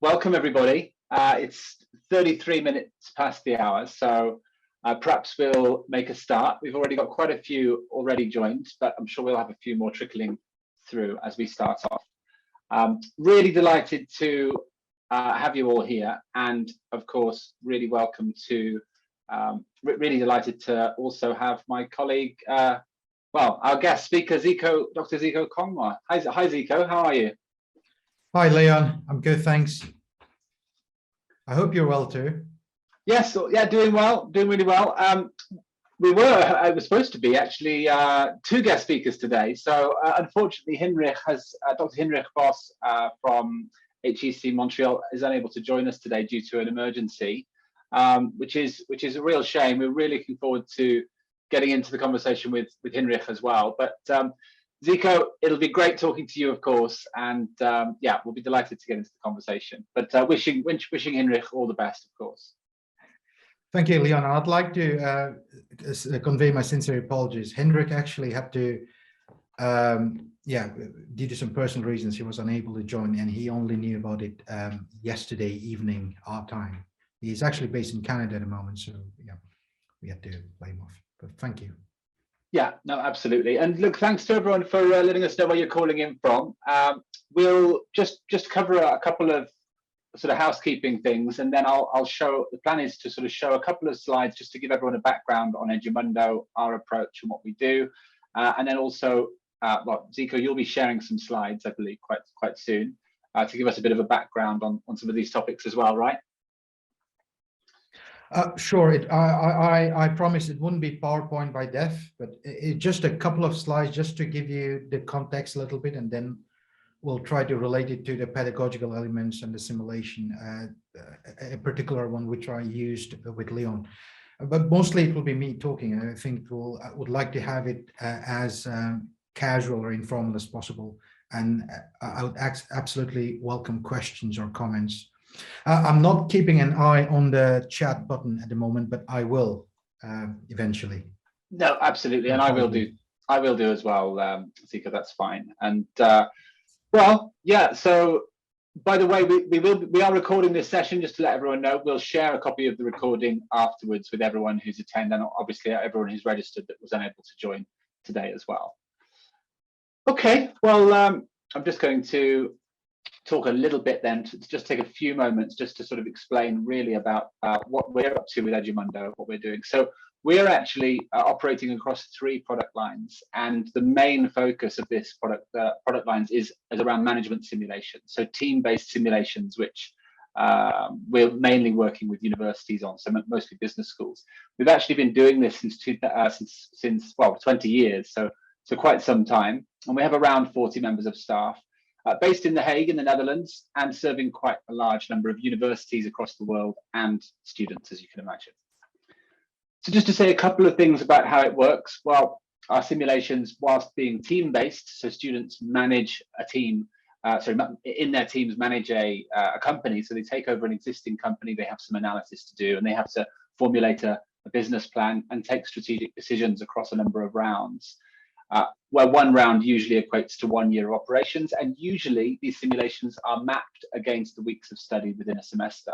Welcome everybody. It's 33 minutes past the hour, so perhaps we'll make a start. We've already got quite a few already joined, but I'm sure we'll have a few more trickling through as we start off. Really delighted to have you all here, and of course, really welcome to, really delighted to also have my colleague, well, our guest speaker, Dr. Ziko Konwar. Hi Ziko, how are you? Hi, Leon. I'm good, thanks. I hope you're well too. Yes, yeah, doing well, doing really well. I was supposed to be actually two guest speakers today. So unfortunately, Dr. Hinrich Voss from HEC Montreal is unable to join us today due to an emergency, which is a real shame. We're really looking forward to getting into the conversation with Hinrich as well. But Ziko, it'll be great talking to you, of course, and yeah, we'll be delighted to get into the conversation. But wishing Hinrich all the best, of course. Thank you, Leon. I'd like to convey my sincere apologies. Hendrik actually had to, yeah, due to some personal reasons, he was unable to join, and he only knew about it yesterday evening our time. He's actually based in Canada at the moment, so yeah, we had to play him off. But thank you. Yeah, no, absolutely. And look, thanks to everyone for letting us know where you're calling in from. We'll just cover a couple of sort of housekeeping things, and then I'll show, the plan is to sort of show a couple of slides just to give everyone a background on Edumundo, our approach and what we do. And then also, well, Ziko, you'll be sharing some slides, I believe, quite soon to give us a bit of a background on some of these topics as well, right? Sure. I promise it wouldn't be PowerPoint by def, but just a couple of slides just to give you the context a little bit, and then we'll try to relate it to the pedagogical elements and the simulation, a particular one which I used with Leon. But mostly it will be me talking. I think I would like to have it as casual or informal as possible, and I would absolutely welcome questions or comments. I'm not keeping an eye on the chat button at the moment, but I will eventually. No, absolutely, and I will do as well, Ziko, that's fine. And well, yeah, so by the way, we are recording this session, just to let everyone know. We'll share a copy of the recording afterwards with everyone who's attended, and obviously everyone who's registered that was unable to join today as well. Okay, well, I'm just going to talk a little bit then, to just take a few moments just to sort of explain really about what we're up to with Edumundo, what we're doing. So we're actually operating across 3 product lines, and the main focus of this product lines is around management simulations, so team-based simulations, which we're mainly working with universities on, so mostly business schools. We've actually been doing this since well, 20 years, so quite some time, and we have around 40 members of staff. Based in The Hague in the Netherlands, and serving quite a large number of universities across the world and students, as you can imagine. So just to say a couple of things about how it works. Well, our simulations, whilst being team-based, so students manage a team, in their teams manage a company, so they take over an existing company, they have some analysis to do, and they have to formulate a business plan and take strategic decisions across a number of rounds. Where one round usually equates to 1 year of operations, and usually these simulations are mapped against the weeks of study within a semester.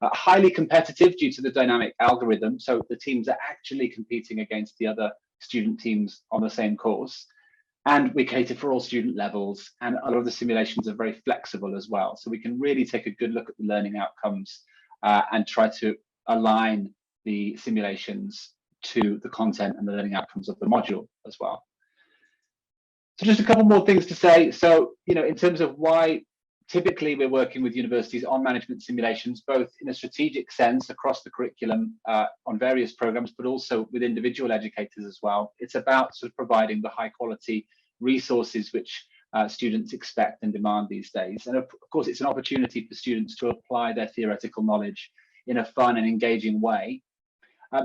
Highly competitive due to the dynamic algorithm, so the teams are actually competing against the other student teams on the same course, and we cater for all student levels, and a lot of the simulations are very flexible as well, so we can really take a good look at the learning outcomes and try to align the simulations to the content and the learning outcomes of the module as well. So just a couple more things to say. So, you know, in terms of why typically we're working with universities on management simulations, both in a strategic sense across the curriculum on various programs, but also with individual educators as well. It's about sort of providing the high quality resources which students expect and demand these days. And of course, it's an opportunity for students to apply their theoretical knowledge in a fun and engaging way.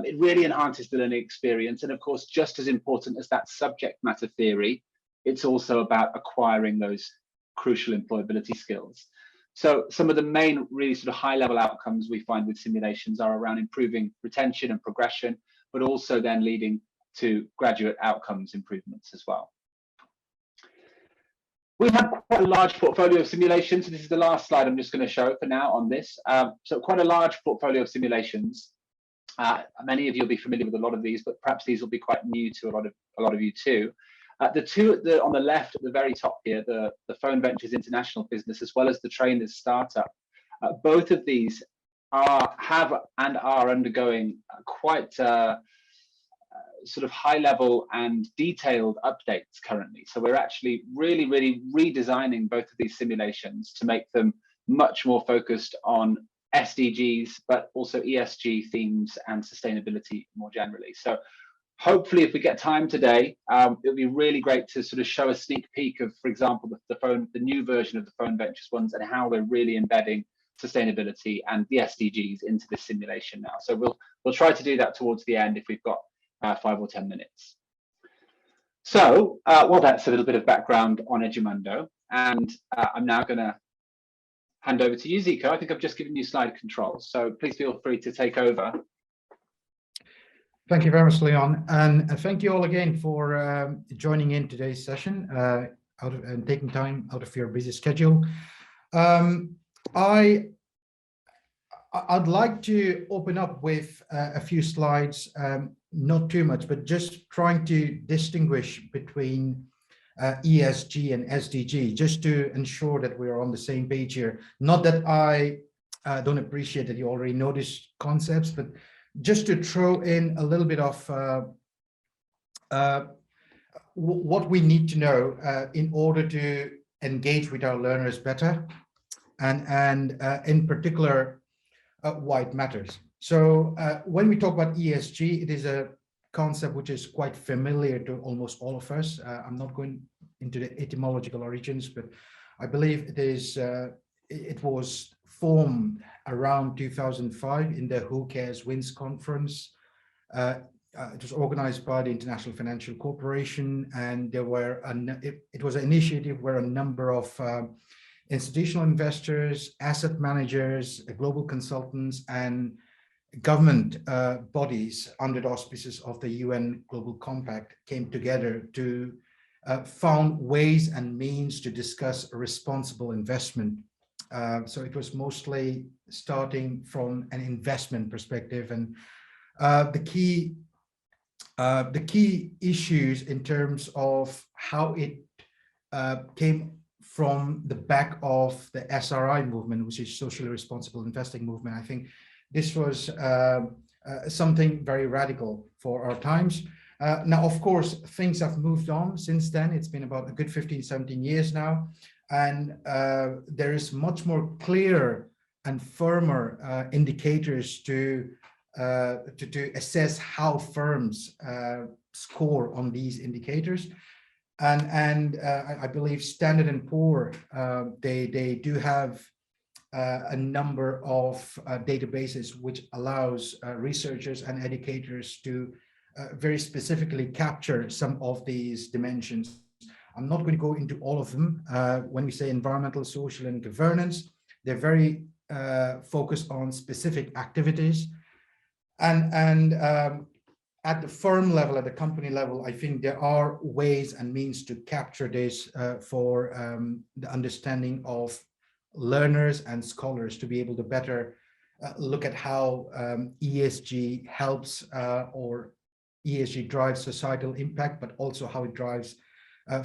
It really enhances the learning experience. And of course, just as important as that subject matter theory, it's also about acquiring those crucial employability skills. So some of the main really sort of high level outcomes we find with simulations are around improving retention and progression, but also then leading to graduate outcomes improvements as well. We have quite a large portfolio of simulations. So this is the last slide I'm just going to show for now on this. So quite a large portfolio of simulations. Many of you will be familiar with a lot of these, but perhaps these will be quite new to a lot of you too. The two on the left at the very top here, the Phone Ventures International business, as well as the Trainers startup, both of these have and are undergoing quite sort of high level and detailed updates currently. So we're actually really redesigning both of these simulations to make them much more focused on SDGs, but also ESG themes and sustainability more generally. So hopefully if we get time today, it'll be really great to sort of show a sneak peek of, for example, the new version of the Phone Ventures ones and how we're really embedding sustainability and the SDGs into this simulation now. So we'll try to do that towards the end if we've got 5 or 10 minutes. So, well, that's a little bit of background on Edumundo, and I'm now going to hand over to you, Ziko. I think I've just given you slide controls, so please feel free to take over. Thank you very much, Leon, and thank you all again for joining in today's session and taking time out of your busy schedule. I'd like to open up with a few slides, not too much, but just trying to distinguish between ESG and SDG, just to ensure that we're on the same page here. Not that I don't appreciate that you already know these concepts, but just to throw in a little bit of what we need to know in order to engage with our learners better, and in particular, why it matters. So when we talk about ESG, it is a concept which is quite familiar to almost all of us. I'm not going into the etymological origins, but I believe it was formed around 2005 in the Who Cares Wins conference. It was organized by the International Financial Corporation, and it was an initiative where a number of institutional investors, asset managers, global consultants, and government bodies under the auspices of the UN Global Compact came together to found ways and means to discuss responsible investment. So it was mostly starting from an investment perspective, and the key issues in terms of how it came from the back of the SRI movement, which is socially responsible investing movement. I think this was something very radical for our times. Now, of course, things have moved on since then. It's been about a good 15, 17 years now. And there is much more clear and firmer indicators to assess how firms score on these indicators. And I believe Standard & Poor, they do have a number of databases which allows researchers and educators to very specifically capture some of these dimensions. I'm not going to go into all of them. When we say environmental, social, and governance, they're very focused on specific activities. And at the firm level, at the company level, I think there are ways and means to capture this for the understanding of learners and scholars to be able to better look at how ESG helps or ESG drives societal impact, but also how it drives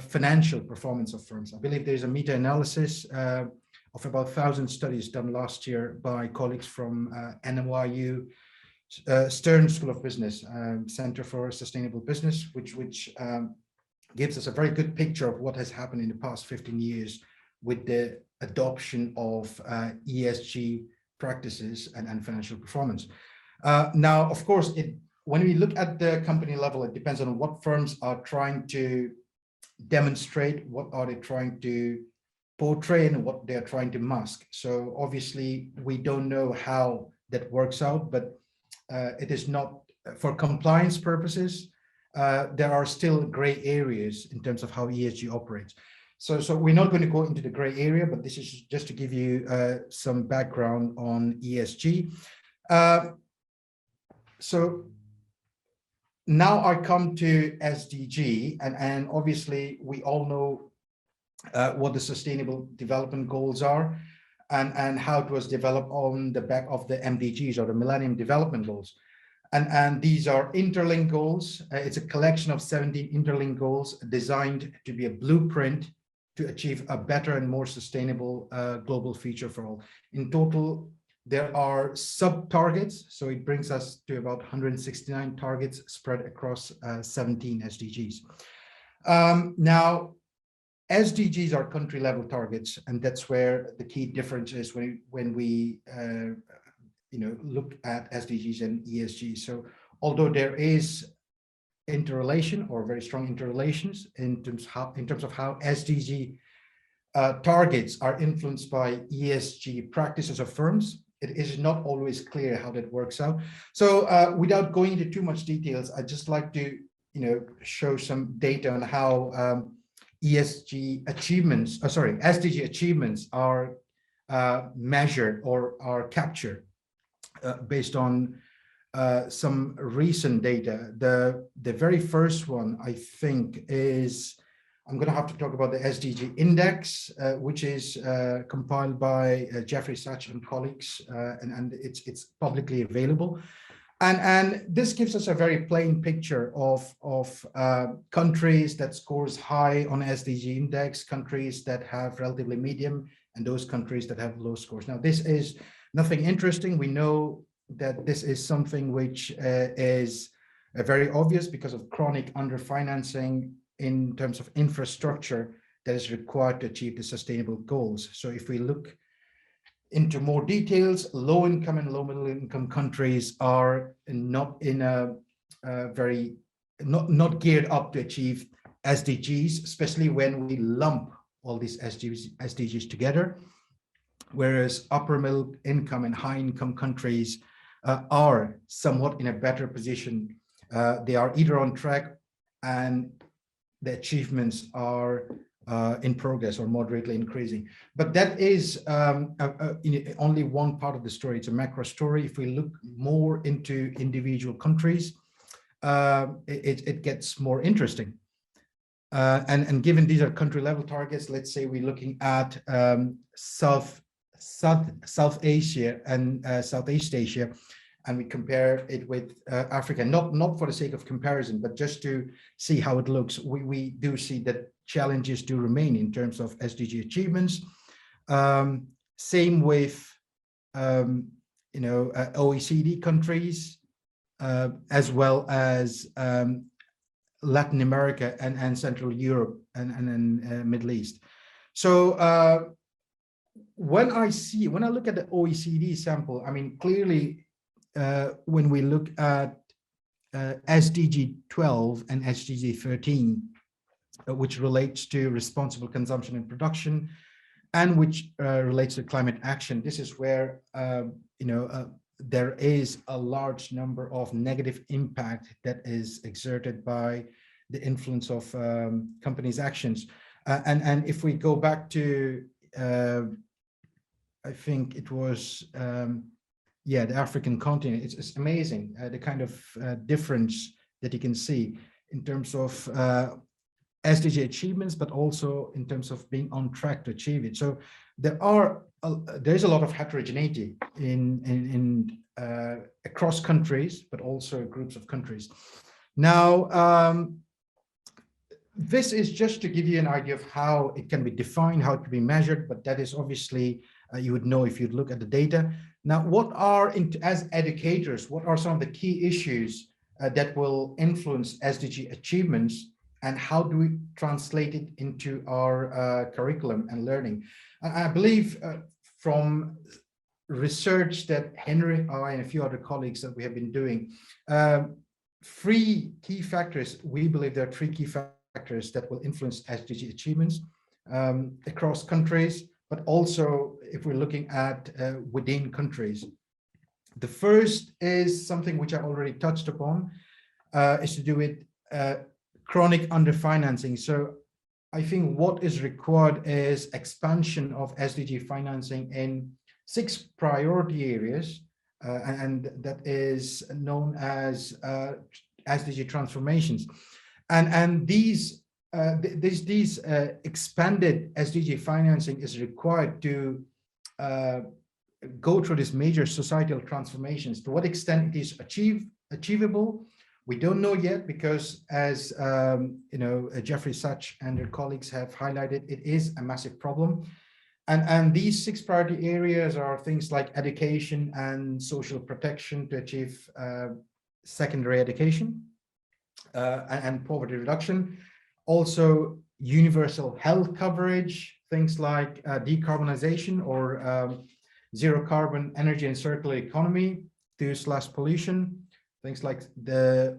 financial performance of firms. I believe there's a meta-analysis of about 1,000 studies done last year by colleagues from NYU, Stern School of Business, Center for Sustainable Business, which gives us a very good picture of what has happened in the past 15 years with the adoption of ESG practices and financial performance. Now, of course, when we look at the company level, it depends on what firms are trying to demonstrate, what are they trying to portray, and what they're trying to mask. So obviously, we don't know how that works out, but it is not, for compliance purposes, there are still gray areas in terms of how ESG operates. So we're not going to go into the gray area, but this is just to give you some background on ESG. So now I come to SDG, and obviously we all know what the Sustainable Development Goals are, and how it was developed on the back of the MDGs, or the Millennium Development Goals. And these are interlinked goals. It's a collection of 17 interlinked goals designed to be a blueprint to achieve a better and more sustainable global future for all. In total, there are sub-targets, so it brings us to about 169 targets spread across 17 SDGs. Now, SDGs are country-level targets, and that's where the key difference is when we look at SDGs and ESG. So although there is interrelation, or very strong interrelations, in terms of how SDG targets are influenced by ESG practices of firms, it is not always clear how that works out. So without going into too much details, I'd just like to show some data on how SDG achievements are measured or are captured based on some recent data. The very first one, I think, is, I'm going to have to talk about the SDG Index, which is compiled by Jeffrey Sachs and colleagues, and it's publicly available. And this gives us a very plain picture of countries that scores high on SDG Index, countries that have relatively medium, and those countries that have low scores. Now, this is nothing interesting. We know that this is something which is very obvious because of chronic underfinancing in terms of infrastructure that is required to achieve the sustainable goals. So if we look into more details, low income and low middle income countries are not in a very, not geared up to achieve SDGs, especially when we lump all these SDGs together, whereas upper middle income and high income countries are somewhat in a better position. They are either on track, and the achievements are in progress or moderately increasing. But that is only one part of the story. It's a macro story. If we look more into individual countries, it gets more interesting. And given these are country level targets, let's say we're looking at South Asia and Southeast Asia, and we compare it with Africa, not for the sake of comparison, but just to see how it looks. We do see that challenges do remain in terms of SDG achievements. Same with OECD countries, as well as Latin America and Central Europe and Middle East. So when I look at the OECD sample, I mean, clearly, when we look at SDG 12 and SDG 13, which relates to responsible consumption and production, and which relates to climate action, this is where there is a large number of negative impact that is exerted by the influence of companies' actions. And if we go back to, I think it was, the African continent, it's amazing the kind of difference that you can see in terms of SDG achievements, but also in terms of being on track to achieve it. So there's a lot of heterogeneity in across countries, but also groups of countries. Now, this is just to give you an idea of how it can be defined, how it can be measured, but that is obviously, you would know if you'd look at the data. Now, as educators, what are some of the key issues that will influence SDG achievements, and how do we translate it into our curriculum and learning? I believe from research that Henry, I, and a few other colleagues that we have been doing, three key factors, we believe there are three key factors that will influence SDG achievements across countries, but also if we're looking at within countries. The first is something which I already touched upon, is to do with chronic underfinancing. So I think what is required is expansion of SDG financing in 6 priority areas, and that is known as SDG Transformations. And these these expanded SDG financing is required to go through these major societal transformations. To what extent it is achievable, we don't know yet, because as Jeffrey Sachs and their colleagues have highlighted, it is a massive problem. And these 6 priority areas are things like education and social protection to achieve secondary education and poverty reduction. Also, universal health coverage, things like decarbonization or zero carbon energy and circular economy to slash pollution, things like the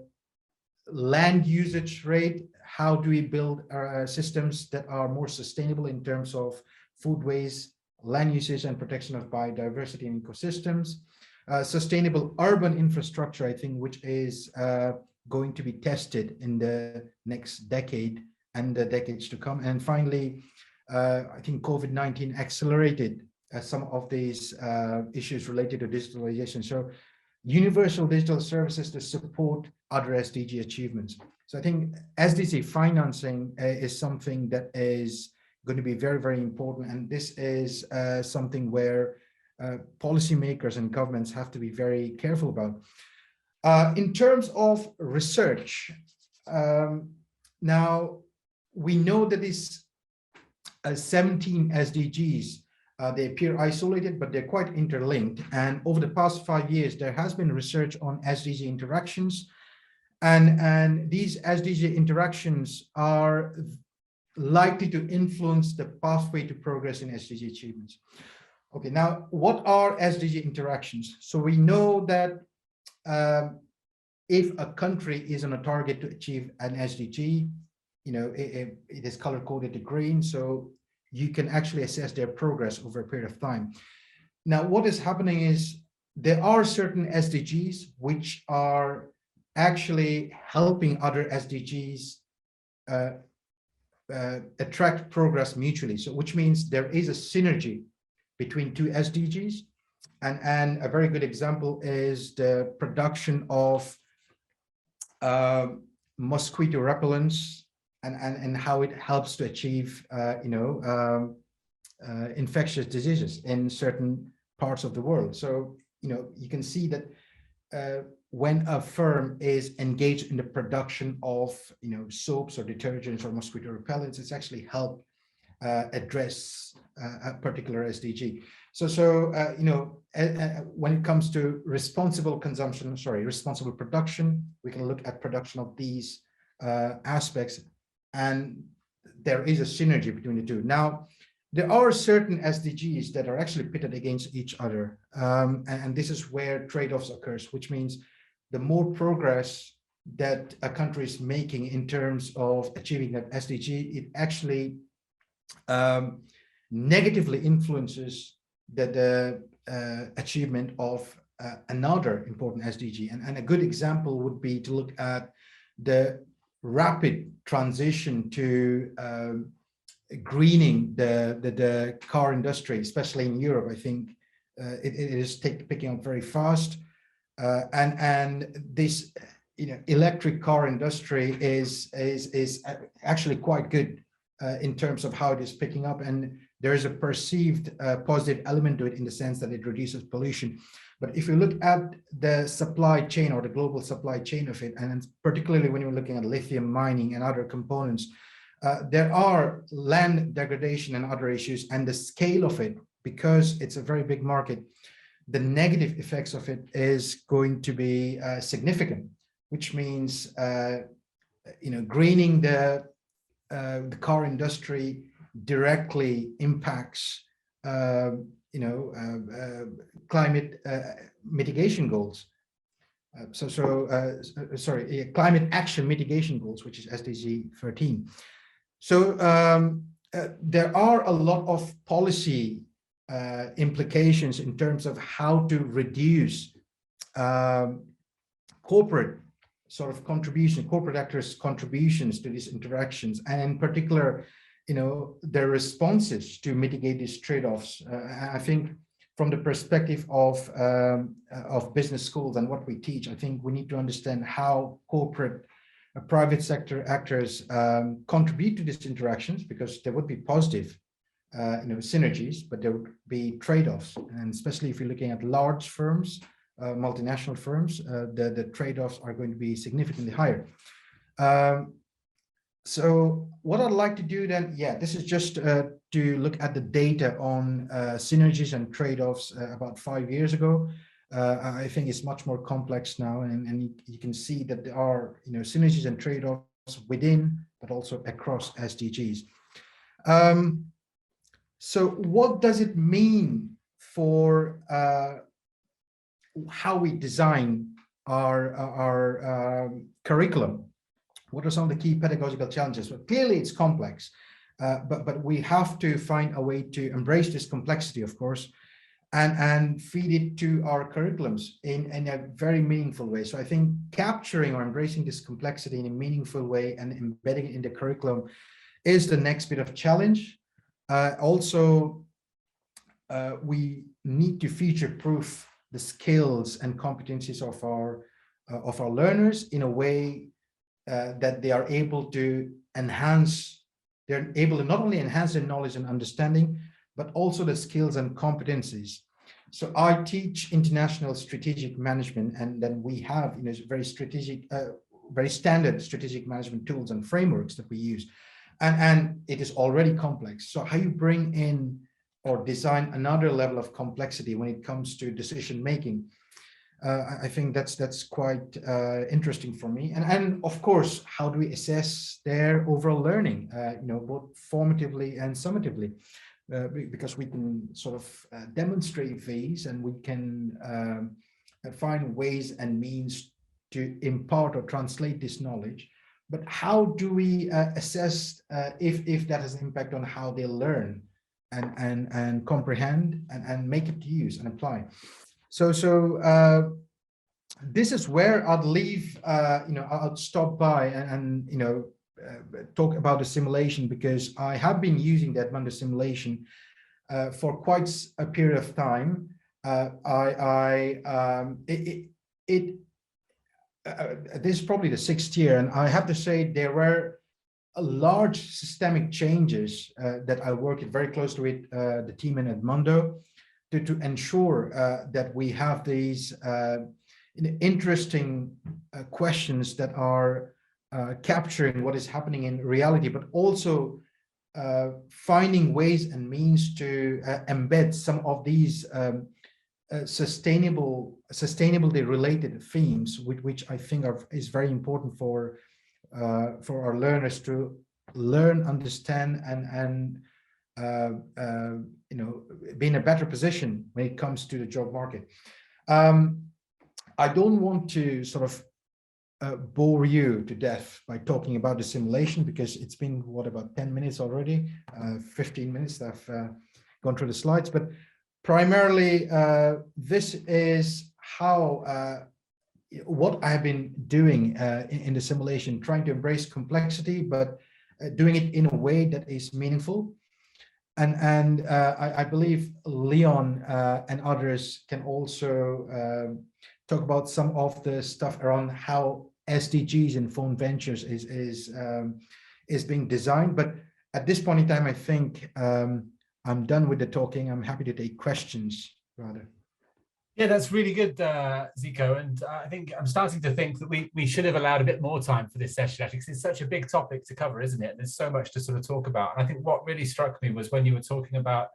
land usage rate. How do we build systems that are more sustainable in terms of food waste, land usage, and protection of biodiversity and ecosystems? Sustainable urban infrastructure, I think, which is going to be tested in the next decade and the decades to come. And finally, I think COVID-19 accelerated some of these issues related to digitalization. So universal digital services to support other SDG achievements. So I think SDG financing is something that is going to be very, very important. And this is something where policymakers and governments have to be very careful about. In terms of research, now we know that these 17 SDGs, they appear isolated, but they're quite interlinked. And over the past 5 years, there has been research on SDG interactions. And these SDG interactions are likely to influence the pathway to progress in SDG achievements. Okay, now what are SDG interactions? So we know that if a country is on a target to achieve an SDG, it is color coded to green, so you can actually assess their progress over a period of time. Now, what is happening is there are certain SDGs which are actually helping other SDGs attract progress mutually. So, which means there is a synergy between 2 SDGs. And a very good example is the production of mosquito repellents and how it helps to achieve, infectious diseases in certain parts of the world. So, you can see that when a firm is engaged in the production of, soaps or detergents or mosquito repellents, it's actually helped address a particular SDG. When it comes to responsible production, we can look at production of these aspects, and there is a synergy between the two. Now, there are certain SDGs that are actually pitted against each other, and this is where trade-offs occurs, which means the more progress that a country is making in terms of achieving that SDG, it actually negatively influences the achievement of another important SDG. And a good example would be to look at the rapid transition to greening the car industry, especially in Europe. I think it is picking up very fast, and this electric car industry is actually quite good in terms of how it is picking up, and there is a perceived positive element to it in the sense that it reduces pollution. But if you look at the supply chain or the global supply chain of it, and particularly when you're looking at lithium mining and other components, there are land degradation and other issues, and the scale of it, because it's a very big market, the negative effects of it is going to be significant, which means greening the car industry directly impacts climate mitigation goals. Climate action mitigation goals, which is SDG 13. So there are a lot of policy implications in terms of how to reduce corporate corporate actors' contributions to these interactions, and in particular, their responses to mitigate these trade-offs. I think from the perspective of business schools and what we teach, I think we need to understand how corporate private sector actors contribute to these interactions, because there would be positive synergies, but there would be trade-offs. And especially if you're looking at large firms, multinational firms, the trade-offs are going to be significantly higher. So what I'd like to do then, this is just to look at the data on synergies and trade-offs about 5 years ago. I think it's much more complex now, and you can see that there are synergies and trade-offs within, but also across SDGs. So what does it mean for how we design our curriculum? What are some of the key pedagogical challenges? Well, clearly it's complex, but we have to find a way to embrace this complexity, of course, and feed it to our curriculums in a very meaningful way. So I think capturing or embracing this complexity in a meaningful way and embedding it in the curriculum is the next bit of challenge. Also, we need to future-proof the skills and competencies of our learners in a way that they are able to enhance. They're able to not only enhance their knowledge and understanding, but also the skills and competencies. So I teach international strategic management, and then we have very strategic, very standard strategic management tools and frameworks that we use. And it is already complex. So how you bring in or design another level of complexity when it comes to decision making, I think that's quite interesting for me. And of course, how do we assess their overall learning, both formatively and summatively, because we can sort of demonstrate these, and we can find ways and means to impart or translate this knowledge. But how do we assess if that has an impact on how they learn and comprehend and make it to use and apply? So this is where I'd leave. I'll stop by and talk about the simulation, because I have been using the Edmundo simulation for quite a period of time. This is probably the 6th year, and I have to say there were large systemic changes that I worked very closely with the team in Edmundo to ensure that we have these interesting questions that are capturing what is happening in reality, but also finding ways and means to embed some of these sustainability related themes, which I think is very important for our learners to learn, understand, and be in a better position when it comes to the job market. I don't want to sort of bore you to death by talking about the simulation, because it's been about 10 minutes already, 15 minutes that I've gone through the slides, but primarily this is how what I've been doing in the simulation, trying to embrace complexity, but doing it in a way that is meaningful. And I believe Leon and others can also talk about some of the stuff around how SDGs in Phone Ventures is being designed. But at this point in time, I think I'm done with the talking. I'm happy to take questions rather. Yeah, that's really good, Ziko. And I think I'm starting to think that we should have allowed a bit more time for this session, actually, because it's such a big topic to cover, isn't it? There's so much to sort of talk about. And I think what really struck me was when you were talking about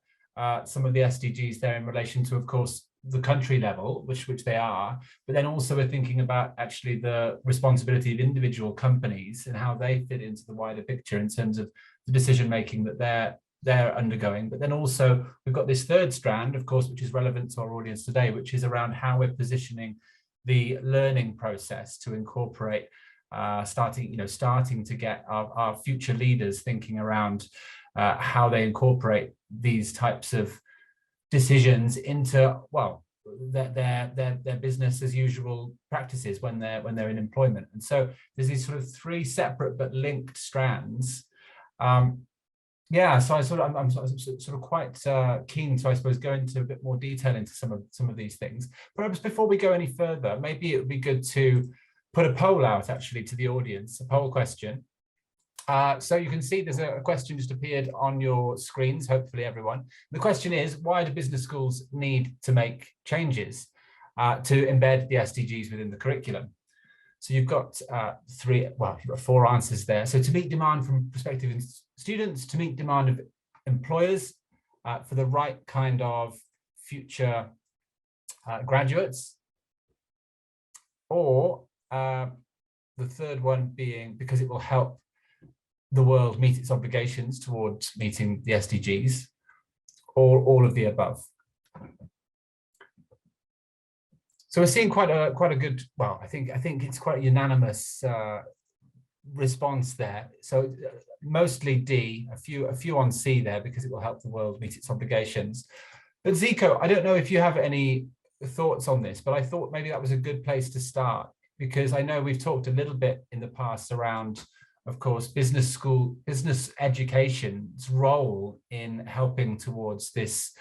some of the SDGs there in relation to, of course, the country level, which they are, but then also we're thinking about actually the responsibility of individual companies and how they fit into the wider picture in terms of the decision making that they're undergoing. But then also we've got this third strand, of course, which is relevant to our audience today, which is around how we're positioning the learning process to incorporate starting to get our future leaders thinking around how they incorporate these types of decisions into, well, their business as usual practices when they're in employment. And so there's these sort of three separate but linked strands. Yeah, so I'm sort of quite keen to, I suppose, go into a bit more detail into some of these things. Perhaps before we go any further, maybe it would be good to put a poll out actually to the audience, a poll question. So you can see there's a question just appeared on your screens, hopefully everyone. The question is, why do business schools need to make changes to embed the SDGs within the curriculum? So you've got you've got 4 answers there. So to meet demand from prospective students, to meet demand of employers for the right kind of future graduates, or the third one being because it will help the world meet its obligations towards meeting the SDGs, or all of the above. So we're seeing quite a good, well, I think it's quite a unanimous response there. So mostly D, a few on C there, because it will help the world meet its obligations. But Ziko, I don't know if you have any thoughts on this, but I thought maybe that was a good place to start, because I know we've talked a little bit in the past around, of course, business education's role in helping towards this,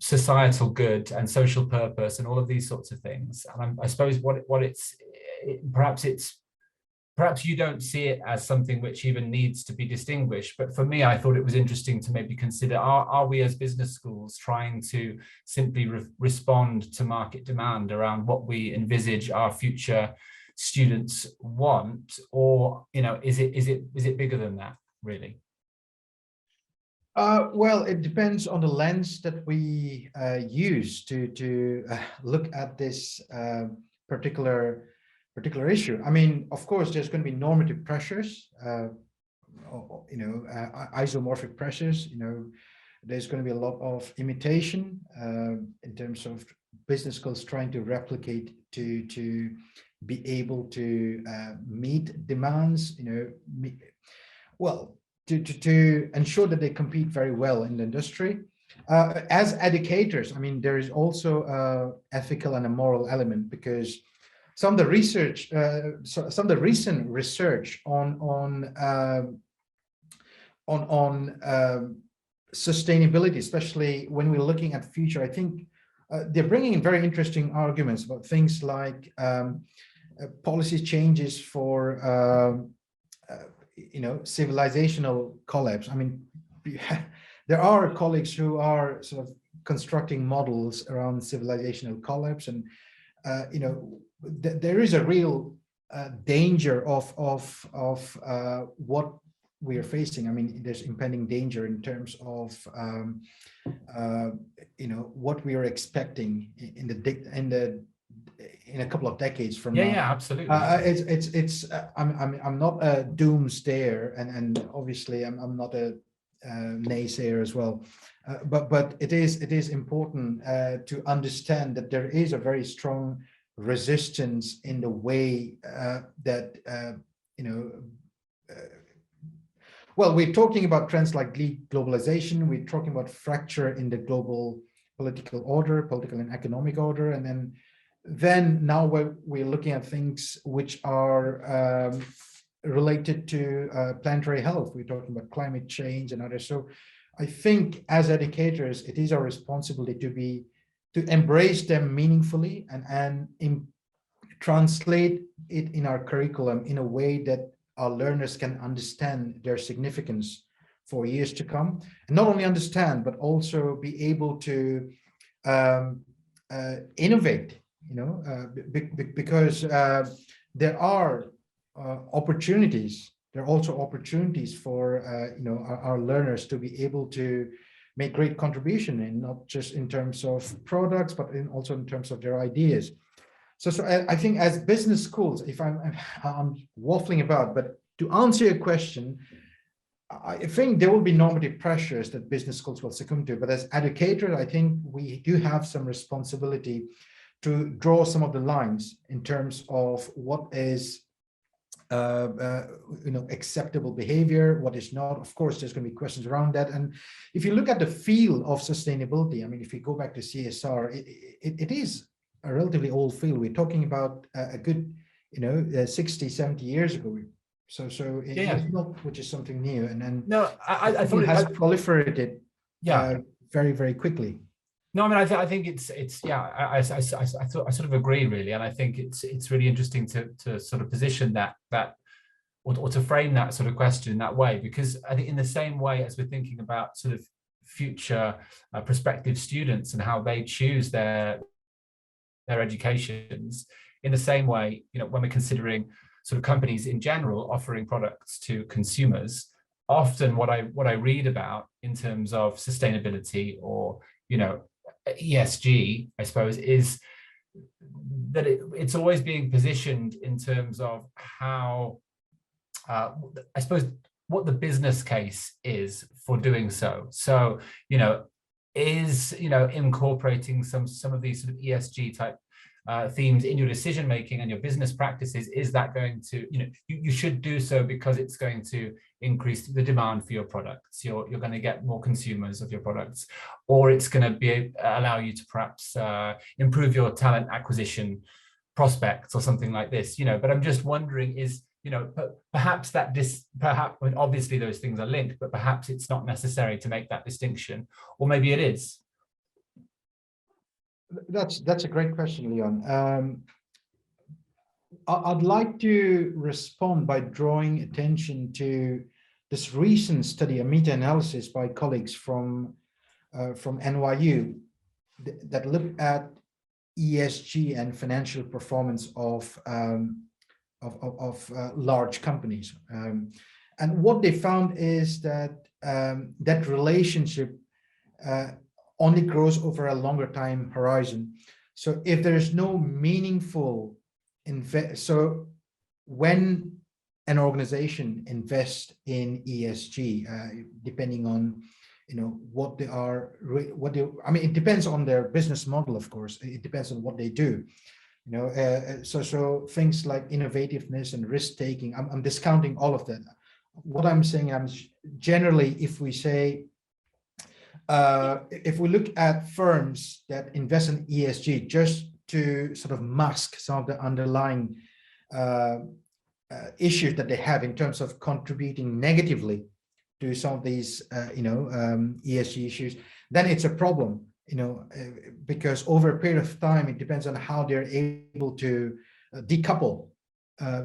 societal good and social purpose and all of these sorts of things. And I suppose perhaps you don't see it as something which even needs to be distinguished. But for me, I thought it was interesting to maybe consider, are we as business schools trying to simply respond to market demand around what we envisage our future students want, or is it bigger than that, really? Well, it depends on the lens that we use to look at this particular issue. I mean, of course, there's going to be normative pressures, isomorphic pressures. There's going to be a lot of imitation in terms of business schools trying to replicate to be able to meet demands. To ensure that they compete very well in the industry. As educators, I mean, there is also an ethical and a moral element, because some of the research, some of the recent research on sustainability, especially when we're looking at future, I think they're bringing in very interesting arguments about things like policy changes for civilizational collapse. I mean, there are colleagues who are sort of constructing models around civilizational collapse, and there is a real danger of what we are facing. I mean, there's impending danger in terms of what we are expecting in a couple of decades from now. Yeah, absolutely. I'm not a doomsdayer, and obviously I'm not a naysayer as well, but it is important to understand that there is a very strong resistance in the way that well, we're talking about trends like globalization, we're talking about fracture in the global political order, political and economic order, and then now we're looking at things which are related to planetary health. We're talking about climate change and others. So I think as educators, it is our responsibility to embrace them meaningfully and translate it in our curriculum in a way that our learners can understand their significance for years to come, and not only understand, but also be able to innovate. Because there are opportunities. There are also opportunities for our learners to be able to make great contribution, in not just in terms of products, but also in terms of their ideas. So I think as business schools, if I'm waffling about, but to answer your question, I think there will be normative pressures that business schools will succumb to. But as educators, I think we do have some responsibility to draw some of the lines in terms of what is acceptable behavior, what is not. Of course, there's going to be questions around that. And if you look at the field of sustainability, I mean, if you go back to CSR, it is a relatively old field. We're talking about a good 60, 70 years ago. So it's not, which is something new. And then no, I thought it has proliferated very, very quickly. No, I mean, I think it's yeah. I sort of agree really, and I think it's really interesting to sort of position that or to frame that sort of question in that way, because I think in the same way as we're thinking about sort of future prospective students and how they choose their educations, in the same way, you know, when we're considering sort of companies in general offering products to consumers, often what I read about in terms of sustainability or, you know, ESG, I suppose, is that it's always being positioned in terms of how, I suppose, what the business case is for doing so. So, you know, is, you know, incorporating some of these sort of ESG type themes in your decision making and your business practices, is that going to, you know, you should do so because it's going to increase the demand for your products, you're going to get more consumers of your products, or it's going to be allow you to perhaps improve your talent acquisition prospects or something like this, you know. But I'm just wondering, is, you know, perhaps that perhaps, I mean, obviously those things are linked, but perhaps it's not necessary to make that distinction, or maybe it is. That's a great question, Leon. I'd like to respond by drawing attention to this recent study, a meta-analysis by colleagues from NYU that looked at ESG and financial performance of large companies. And what they found is that that relationship only grows over a longer time horizon. So if there is no meaningful so when an organization invests in ESG, depending on, you know, what they are, I mean, it depends on their business model, of course. It depends on what they do. You know, so things like innovativeness and risk taking, I'm discounting all of that. What I'm saying, generally, if we say, if we look at firms that invest in ESG just to sort of mask some of the underlying issues that they have in terms of contributing negatively to some of these, you know, ESG issues, then it's a problem, you know, because over a period of time, it depends on how they're able to decouple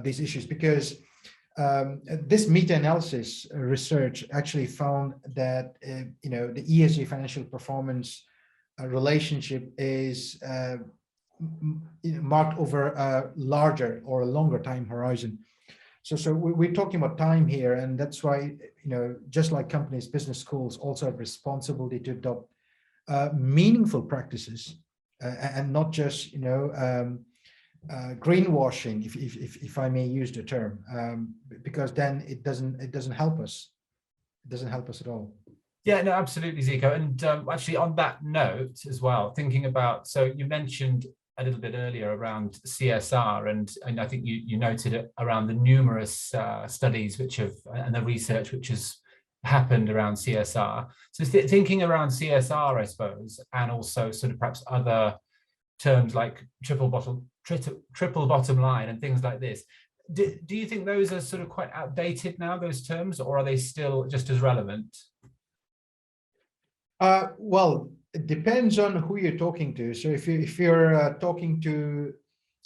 these issues. Because this meta-analysis research actually found that, you know, the ESG financial performance relationship is marked over a larger or a longer time horizon. So we're talking about time here, and that's why, you know, just like companies, business schools also have responsibility to adopt meaningful practices and not just, you know, greenwashing, if I may use the term, because then it doesn't help us. It doesn't help us at all. Yeah, no, absolutely, Ziko. And actually, on that note as well, thinking about, so you mentioned a little bit earlier around CSR, and I think you noted it around the numerous studies which have, and the research which has happened around CSR. So thinking around CSR, I suppose, and also sort of perhaps other terms like triple bottom line and things like this. Do you think those are sort of quite outdated now, those terms, or are they still just as relevant? Well, it depends on who you're talking to. So if you're talking to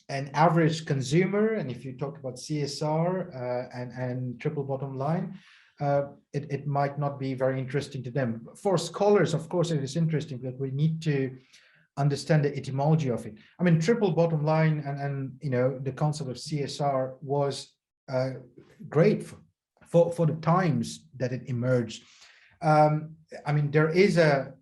an average consumer, and if you talk about CSR and triple bottom line, it might not be very interesting to them. For scholars, of course, it is interesting, but we need to understand the etymology of it. I mean, triple bottom line and you know, the concept of CSR was great for the times that it emerged. I mean, there is a,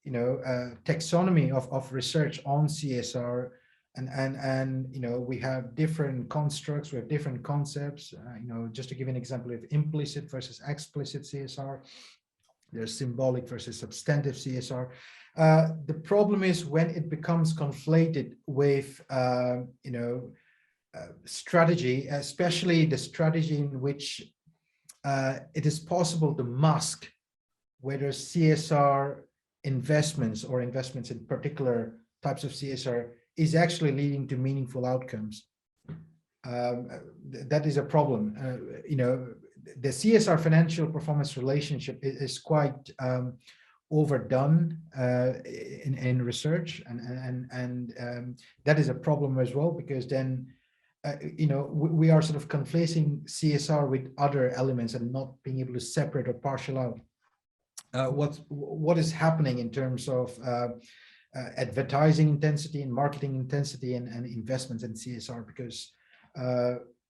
you know, a taxonomy of research on CSR, and you know, we have different constructs, we have different concepts. You know, just to give an example of implicit versus explicit CSR, there's symbolic versus substantive CSR. The problem is when it becomes conflated with, you know, strategy, especially the strategy in which it is possible to mask whether CSR investments or investments in particular types of CSR is actually leading to meaningful outcomes. That is a problem. You know, the CSR financial performance relationship is quite overdone in research, and that is a problem as well, because then we are sort of conflating CSR with other elements and not being able to separate or partial out what is happening in terms of advertising intensity and marketing intensity and investments in CSR, because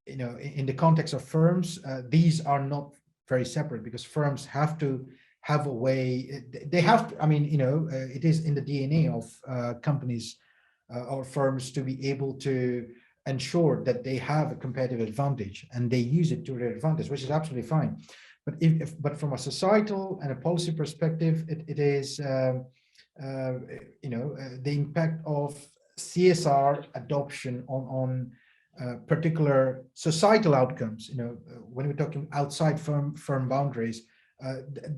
in the context of firms, these are not very separate, because firms have to have a way, they have to, it is in the DNA of companies or firms to be able to ensure that they have a competitive advantage and they use it to their advantage, which is absolutely fine. But from a societal and a policy perspective, it is the impact of CSR adoption on particular societal outcomes. When we're talking outside firm boundaries,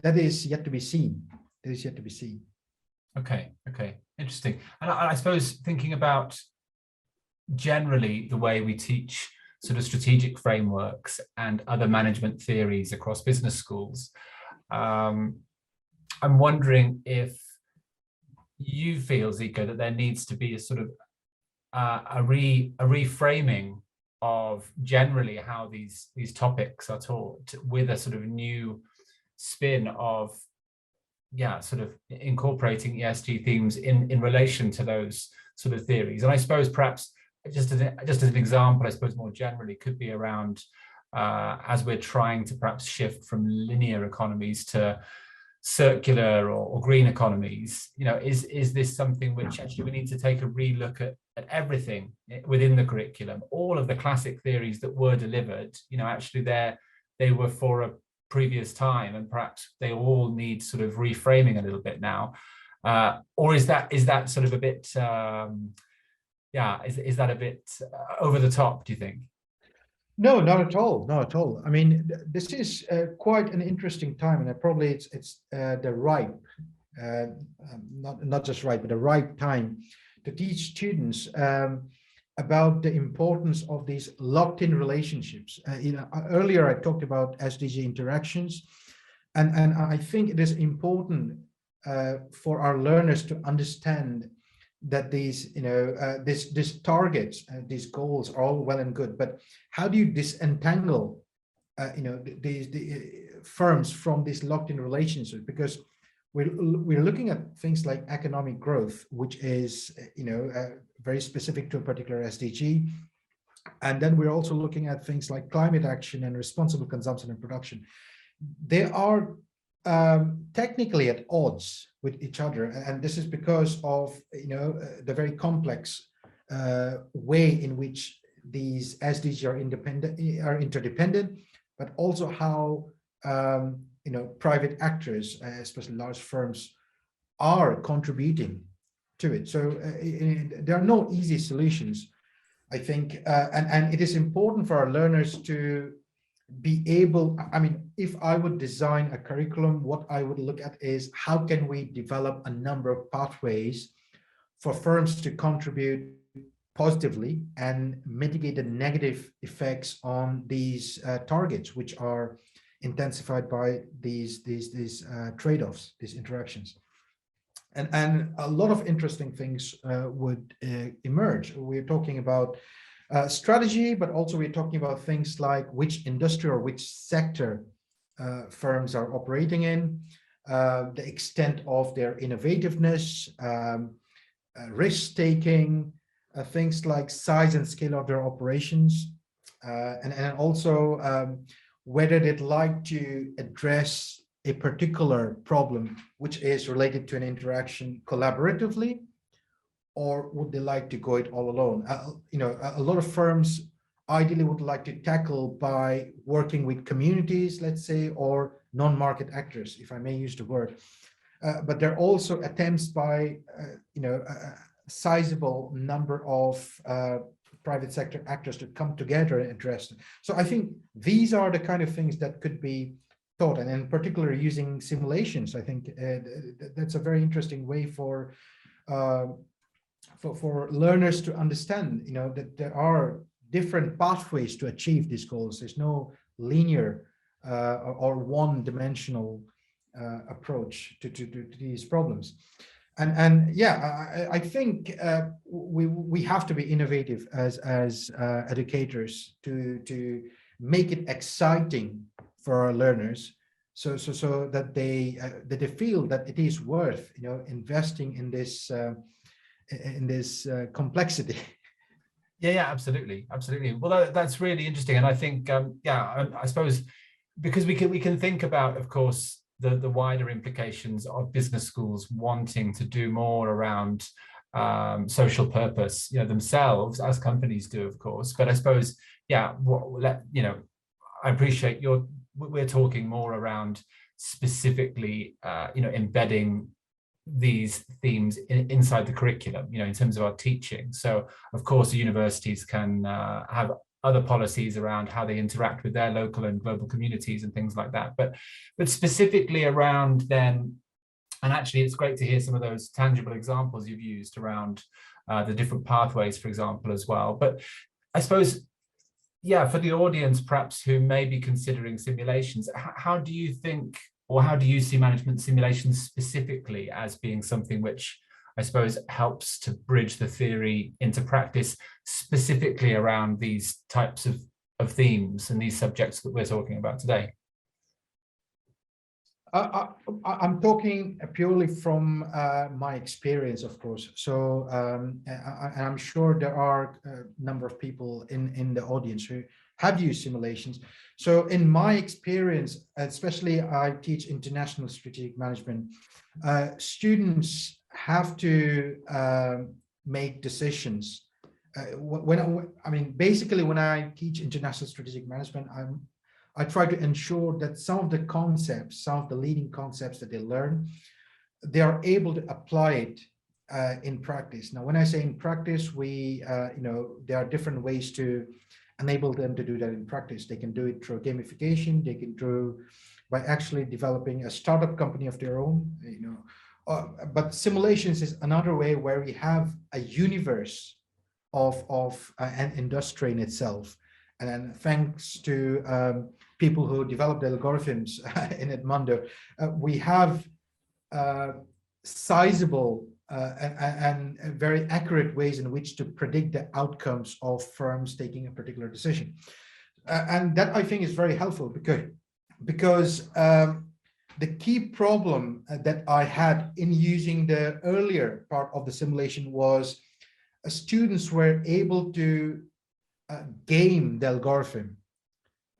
that is yet to be seen. That is yet to be seen. Okay, interesting. And I suppose thinking about generally the way we teach sort of strategic frameworks and other management theories across business schools, I'm wondering if you feel, Ziko, that there needs to be a sort of a reframing of generally how these topics are taught, with a sort of new spin of sort of incorporating ESG themes in relation to those sort of theories. And I suppose perhaps just as an example, I suppose more generally could be around as we're trying to perhaps shift from linear economies to circular or green economies, is this something which actually we need to take a relook at everything within the curriculum? All of the classic theories that were delivered, actually they were for a previous time, and perhaps they all need sort of reframing a little bit now, or is that sort of a bit is that a bit over the top, do you think? No, not at all. Not at all. I mean, this is quite an interesting time, and probably it's the ripe, not just right, but the ripe time to teach students about the importance of these locked-in relationships. Earlier I talked about SDG interactions, and I think it is important for our learners to understand that these, these targets, these goals are all well and good, but how do you disentangle, the firms from these locked-in relationships? Because we're looking at things like economic growth, which is, very specific to a particular SDG. And then we're also looking at things like climate action and responsible consumption and production. They are technically at odds with each other, and this is because of the very complex way in which these SDGs are interdependent, but also how private actors, especially large firms, are contributing to it. So there are no easy solutions, I think, and it is important for our learners to be able, if I would design a curriculum, what I would look at is how can we develop a number of pathways for firms to contribute positively and mitigate the negative effects on these targets, which are intensified by these trade-offs, these interactions. And a lot of interesting things would emerge. We're talking about strategy, but also we're talking about things like which industry or which sector firms are operating in, the extent of their innovativeness, risk-taking, things like size and scale of their operations, and also whether they'd like to address a particular problem which is related to an interaction collaboratively, or would they like to go it all alone? A lot of firms ideally would like to tackle by working with communities, let's say, or non-market actors, if I may use the word. But there are also attempts by, a sizable number of private sector actors to come together and address them. So I think these are the kind of things that could be taught, and in particular using simulations. I think that's a very interesting way for learners to understand, that there are different pathways to achieve these goals. There's no linear or one-dimensional approach to these problems. And yeah, I think we have to be innovative as educators to make it exciting for our learners, so that they feel that it is worth, you know, investing in this complexity. Yeah, absolutely. Well, that's really interesting, and I think yeah, I suppose because we can think about, of course, the wider implications of business schools wanting to do more around social purpose, you know, themselves, as companies do, of course. But I suppose, yeah, you know, I appreciate we're talking more around specifically, you know, embedding these themes inside the curriculum, you know, in terms of our teaching. So of course the universities can have other policies around how they interact with their local and global communities and things like that, but specifically around then, and actually it's great to hear some of those tangible examples you've used around the different pathways, for example, as well. But I suppose, yeah, for the audience perhaps who may be considering simulations, how do you think, or how do you see management simulations specifically as being something which I suppose helps to bridge the theory into practice, specifically around these types of themes and these subjects that we're talking about today? I'm talking purely from my experience, of course. So I'm sure there are a number of people in the audience who have used simulations. So in my experience, especially I teach international strategic management, students have to make decisions. Basically, when I teach international strategic management, I try to ensure that some of the concepts, some of the leading concepts that they learn, they are able to apply it in practice. Now, when I say in practice, there are different ways to enable them to do that in practice. They can do it through gamification. They can do by actually developing a startup company of their own. But simulations is another way where we have a universe of an industry in itself. And then thanks to people who developed the algorithms in Edmundo, we have sizable and very accurate ways in which to predict the outcomes of firms taking a particular decision. And that I think is very helpful because the key problem that I had in using the earlier part of the simulation was students were able to game the algorithm,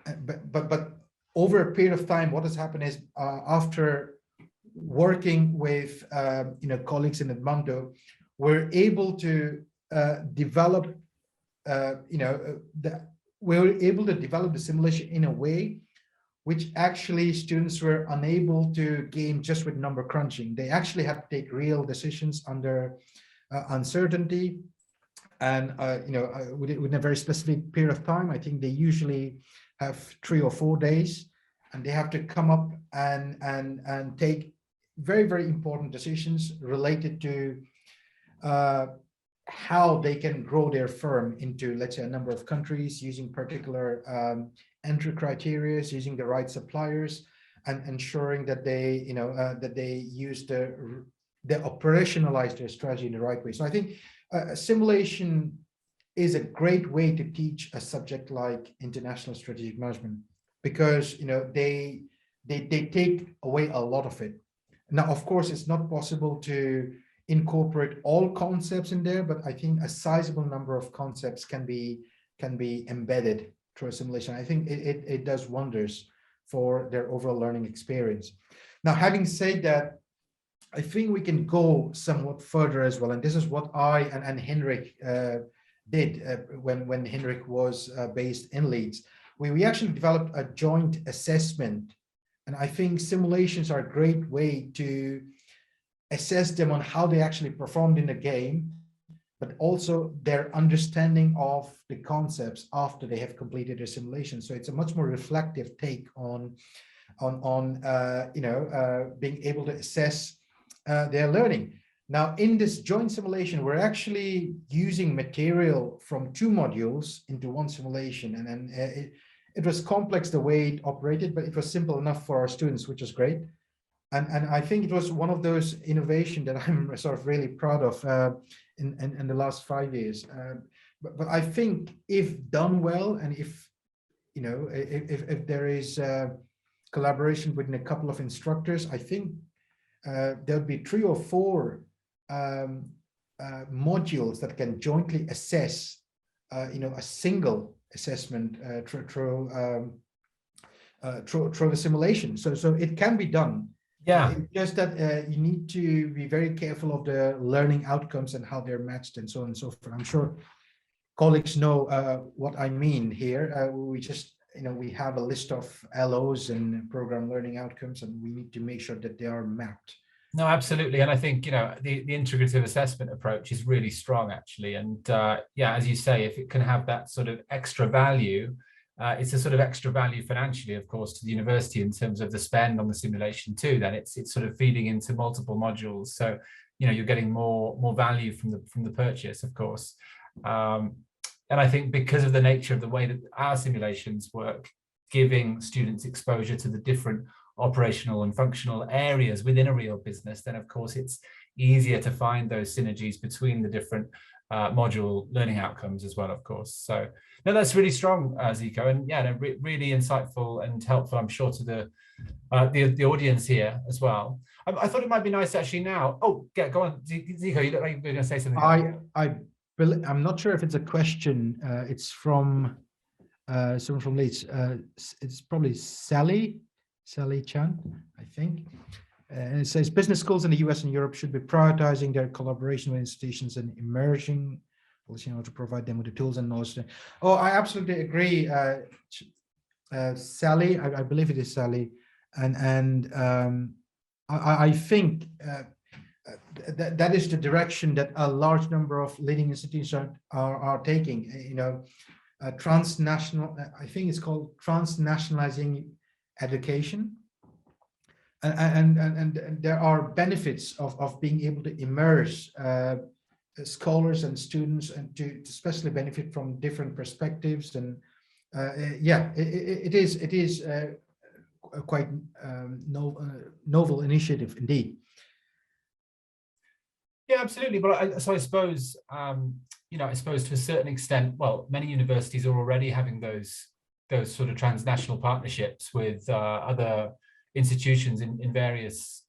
but over a period of time, what has happened is after working with colleagues in Edmundo, we're able to develop the simulation in a way which actually students were unable to game just with number crunching. They actually had to take real decisions under uncertainty. And within a very specific period of time. I think they usually have 3 or 4 days, and they have to come up and take very, very important decisions related to how they can grow their firm into, let's say, a number of countries, using particular entry criteria, using the right suppliers, and ensuring that they use they operationalize their strategy in the right way. So I think simulation is a great way to teach a subject like international strategic management, because they take away a lot of it. Now, of course, it's not possible to incorporate all concepts in there, but I think a sizable number of concepts can be embedded through a simulation. I think it does wonders for their overall learning experience. Now, having said that, I think we can go somewhat further as well. And this is what I and Henrik did when Henrik was based in Leeds. We actually developed a joint assessment. And I think simulations are a great way to assess them on how they actually performed in the game, but also their understanding of the concepts after they have completed their simulation. So it's a much more reflective take on being able to assess their learning. Now, in this joint simulation, we're actually using material from 2 modules into 1 simulation. And then it was complex the way it operated, but it was simple enough for our students, which was great. And I think it was one of those innovations that I'm sort of really proud of in the last 5 years. But I think if done well, and if if there is collaboration within a couple of instructors, I think there'll be 3 or 4 modules that can jointly assess, a single assessment through the simulation. So it can be done. Yeah. It's just that you need to be very careful of the learning outcomes and how they're matched and so on and so forth. I'm sure colleagues know what I mean here. We just, we have a list of LOs and program learning outcomes, and we need to make sure that they are mapped. No, absolutely. And I think, the integrative assessment approach is really strong, actually. And yeah, as you say, if it can have that sort of extra value, it's a sort of extra value financially, of course, to the university in terms of the spend on the simulation too. Then it's sort of feeding into multiple modules. So, you're getting more value from the purchase, of course. And I think because of the nature of the way that our simulations work, giving students exposure to the different operational and functional areas within a real business, then of course it's easier to find those synergies between the different module learning outcomes as well, of course. So no, that's really strong, Ziko, and yeah, no, really insightful and helpful, I'm sure, to the audience here as well. I thought it might be nice actually now. Oh, yeah, go on, Ziko, you look like you were going to say something. I'm not sure if it's a question. It's from someone from Leeds. It's probably Sally Chan, I think. And it says business schools in the US and Europe should be prioritizing their collaboration with institutions and emerging policy in order to provide them with the tools and knowledge. Oh, I absolutely agree, Sally. I believe it is Sally, and I think that is the direction that a large number of leading institutions are taking. Transnational. I think it's called transnationalizing education. And there are benefits of being able to immerse scholars and students, and to especially benefit from different perspectives. And yeah, it is a quite novel initiative indeed. Yeah, absolutely. But so I suppose I suppose to a certain extent, well, many universities are already having those sort of transnational partnerships with other institutions in various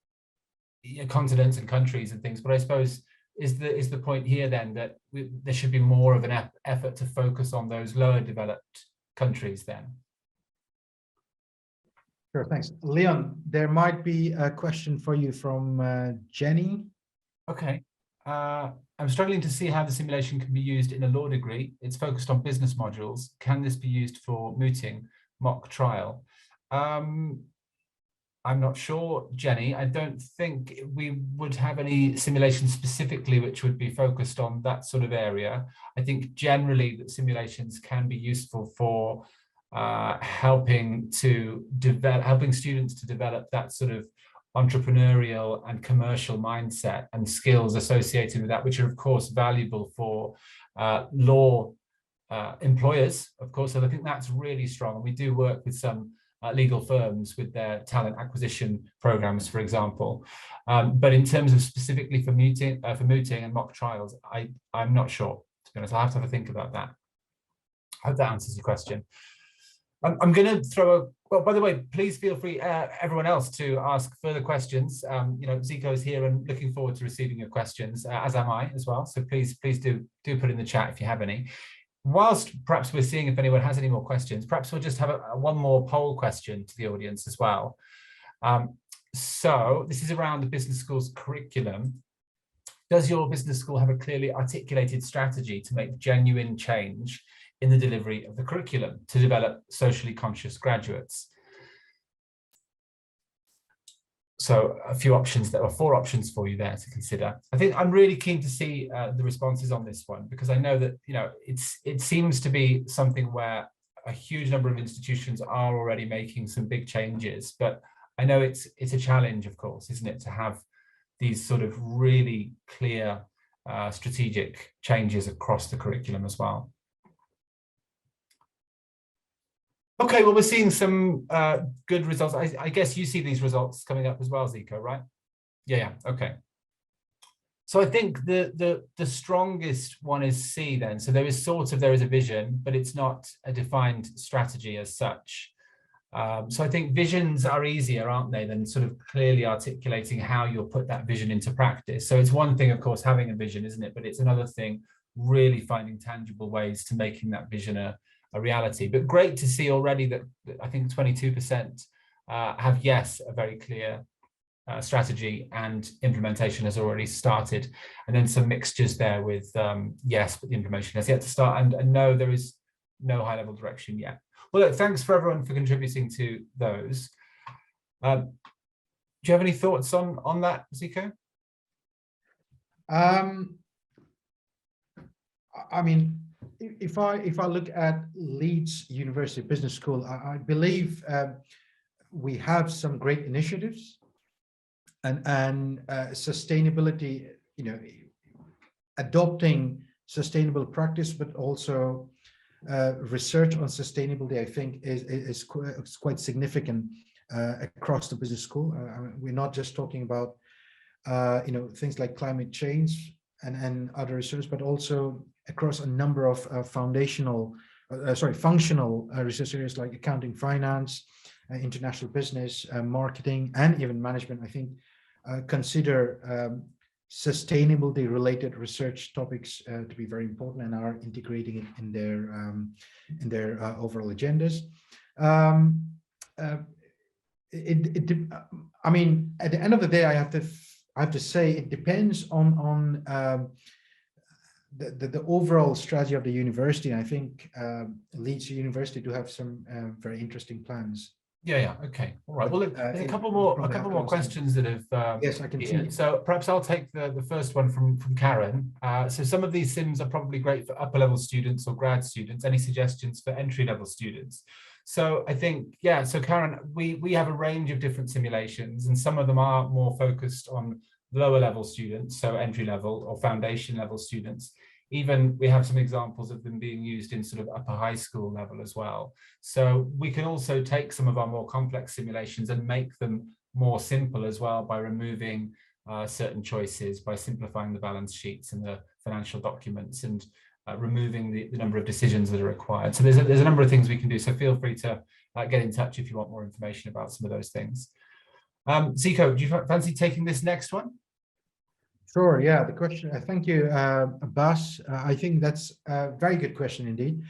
continents and countries and things. But I suppose is the point here then that there should be more of an effort to focus on those lower developed countries then? Sure, thanks. Leon, there might be a question for you from Jenny. Okay. I'm struggling to see how the simulation can be used in a law degree. It's focused on business modules. Can this be used for mooting, mock trial? I'm not sure, Jenny. I don't think we would have any simulations specifically which would be focused on that sort of area. I think generally that simulations can be useful for helping students to develop that sort of entrepreneurial and commercial mindset and skills associated with that, which are of course valuable for law employers, of course. So I think that's really strong. And we do work with some legal firms with their talent acquisition programs, for example. But in terms of specifically for mooting and mock trials, I'm not sure, to be honest. I'll have to have a think about that. I hope that answers your question. I'm going to throw well, by the way, please feel free, everyone else, to ask further questions. Ziko is here and looking forward to receiving your questions, as am I as well. So please do put in the chat if you have any. Whilst perhaps we're seeing if anyone has any more questions, perhaps we'll just have one more poll question to the audience as well. So this is around the business school's curriculum. Does your business school have a clearly articulated strategy to make genuine change in the delivery of the curriculum to develop socially conscious graduates? So a few options, there are 4 options for you there to consider. I think I'm really keen to see the responses on this one, because I know that it seems to be something where a huge number of institutions are already making some big changes, but I know it's a challenge, of course, isn't it, to have these sort of really clear strategic changes across the curriculum as well. Okay, well, we're seeing some good results. I guess you see these results coming up as well, Ziko, right? Yeah, okay. So I think the strongest one is C then. So there is a vision, but it's not a defined strategy as such. So I think visions are easier, aren't they, than sort of clearly articulating how you'll put that vision into practice. So it's one thing, of course, having a vision, isn't it? But it's another thing really finding tangible ways to making that vision a reality. But great to see already that I think 22% have, yes, a very clear strategy, and implementation has already started. And then some mixtures there with yes, but the implementation has yet to start, and no, there is no high level direction yet. Well, look, thanks for everyone for contributing to those. Do you have any thoughts on that, Ziko? I mean, if I look at Leeds University Business School, I believe we have some great initiatives and sustainability, you know, adopting sustainable practice, but also research on sustainability, I think, is quite significant across the business school. I mean, we're not just talking about you know, things like climate change and other research, but also across a number of functional research areas like accounting, finance, international business, marketing, and even management. I think consider sustainability related research topics to be very important and are integrating it in their overall agendas. I mean, at the end of the day, I have to say it depends on the overall strategy of the university. And I think Leeds University do have some very interesting plans. Yeah, okay, all right. Well, look, there's a couple more questions that have yes, I can see. So perhaps I'll take the first one from Karen. So some of these sims are probably great for upper level students or grad students. Any suggestions for entry level students? So I think, yeah, so Karen, we have a range of different simulations, and some of them are more focused on lower level students, so entry level or foundation level students. Even we have some examples of them being used in sort of upper high school level as well. So we can also take some of our more complex simulations and make them more simple as well by removing certain choices, by simplifying the balance sheets and the financial documents, and removing the number of decisions that are required. So there's a number of things we can do. So feel free to get in touch if you want more information about some of those things. Ziko, do you fancy taking this next one? Sure, yeah, the question, thank you, Abbas. I think that's a very good question indeed.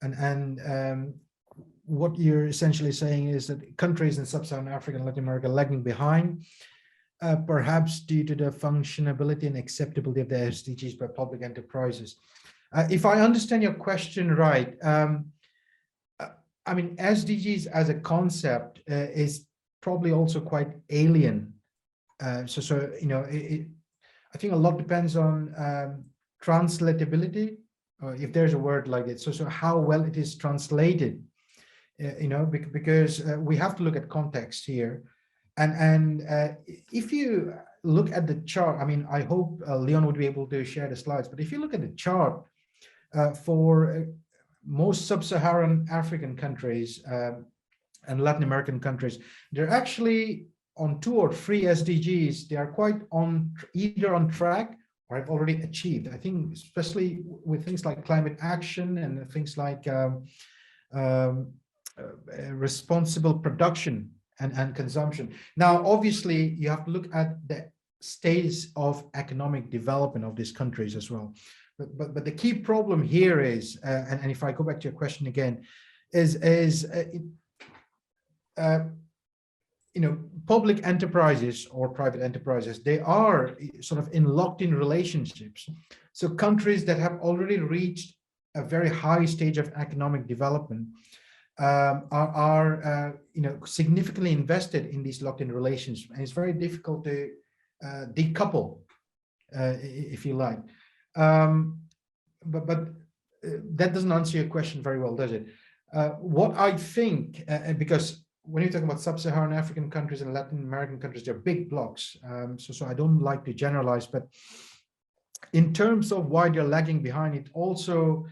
And what you're essentially saying is that countries in Sub-Saharan Africa and Latin America are lagging behind, perhaps due to the functionality and acceptability of the SDGs by public enterprises. If I understand your question right, I mean, SDGs as a concept is probably also quite alien. So you know, I think a lot depends on translatability, or if there's a word like it. So how well it is translated, you know, because we have to look at context here. And if you look at the chart, I mean, I hope Leon would be able to share the slides, but if you look at the chart for most sub-Saharan African countries and Latin American countries, they're actually on 2 or 3 SDGs. They are quite either on track or have already achieved. I think especially with things like climate action and things like responsible production and consumption. Now, obviously, you have to look at the stages of economic development of these countries as well. But the key problem here is, and if I go back to your question again, is you know, public enterprises or private enterprises, they are sort of locked in relationships. So countries that have already reached a very high stage of economic development are you know, significantly invested in these locked in relationships, and it's very difficult to decouple, if you like. But that doesn't answer your question very well, does it? What I think, because when you're talking about sub-Saharan African countries and Latin American countries, they're big blocks. So I don't like to generalize, but in terms of why they're lagging behind, it also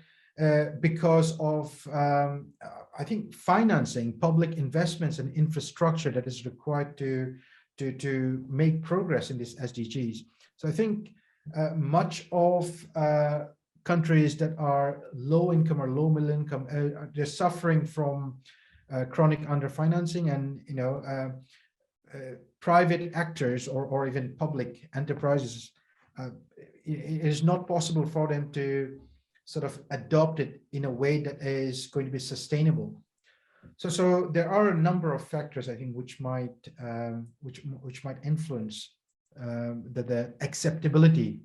because of, I think financing public investments and infrastructure that is required to make progress in these SDGs. So I think much of countries that are low income or low middle income, they're suffering from chronic underfinancing, and private actors or even public enterprises, it is not possible for them to sort of adopt it in a way that is going to be sustainable. So there are a number of factors, I think, which might influence the acceptability